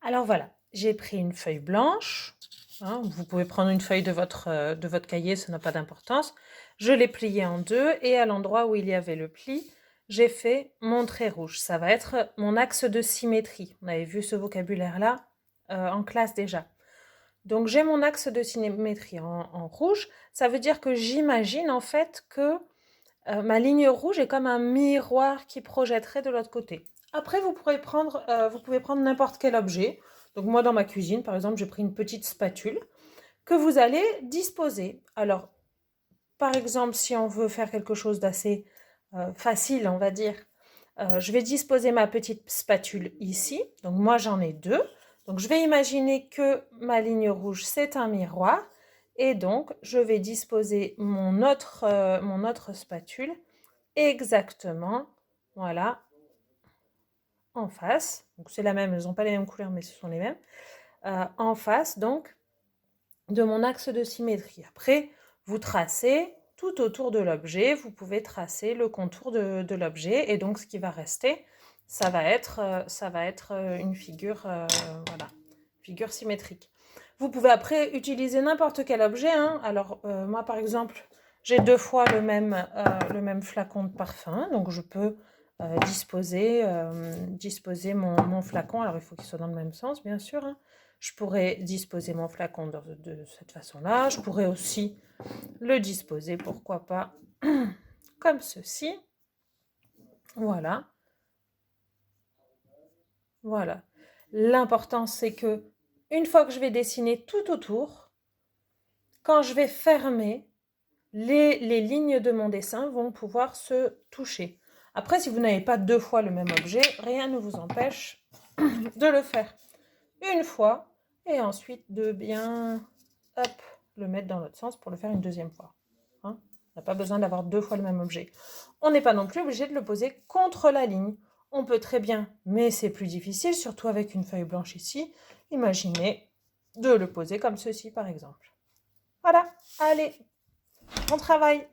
Alors voilà, j'ai pris une feuille blanche, hein, vous pouvez prendre une feuille de votre cahier, ça n'a pas d'importance. Je l'ai pliée en deux et à l'endroit où il y avait le pli, j'ai fait mon trait rouge. Ça va être mon axe de symétrie. On avait vu ce vocabulaire-là en classe déjà. Donc j'ai mon axe de symétrie en rouge. Ça veut dire que j'imagine en fait que ma ligne rouge est comme un miroir qui projetterait de l'autre côté. Après, vous pouvez prendre n'importe quel objet. Donc moi, dans ma cuisine, par exemple, j'ai pris une petite spatule que vous allez disposer. Alors, par exemple, si on veut faire quelque chose d'assez facile, on va dire, je vais disposer ma petite spatule ici. Donc moi, j'en ai deux. Donc je vais imaginer que ma ligne rouge, c'est un miroir. Et donc, je vais disposer mon autre spatule exactement, voilà, en face. Donc c'est la même, elles n'ont pas les mêmes couleurs, mais ce sont les mêmes. En face, donc, de mon axe de symétrie. Après, vous tracez tout autour de l'objet, vous pouvez tracer le contour de l'objet, et donc ce qui va rester, ça va être une figure, voilà, figure symétrique. Vous pouvez après utiliser n'importe quel objet, hein. Alors moi par exemple, j'ai deux fois le même flacon de parfum, donc je peux disposer mon flacon. Alors il faut qu'il soit dans le même sens, bien sûr, hein. Je pourrais disposer mon flacon de cette façon-là. Je pourrais aussi le disposer, pourquoi pas, comme ceci. Voilà. Voilà. L'important, c'est que une fois que je vais dessiner tout autour, quand je vais fermer, les lignes de mon dessin vont pouvoir se toucher. Après, si vous n'avez pas deux fois le même objet, rien ne vous empêche de le faire une fois et ensuite de bien, hop, le mettre dans l'autre sens pour le faire une deuxième fois. Hein, on n'a pas besoin d'avoir deux fois le même objet. On n'est pas non plus obligé de le poser contre la ligne. On peut très bien, mais c'est plus difficile, surtout avec une feuille blanche ici, imaginez de le poser comme ceci par exemple. Voilà, allez, bon travail!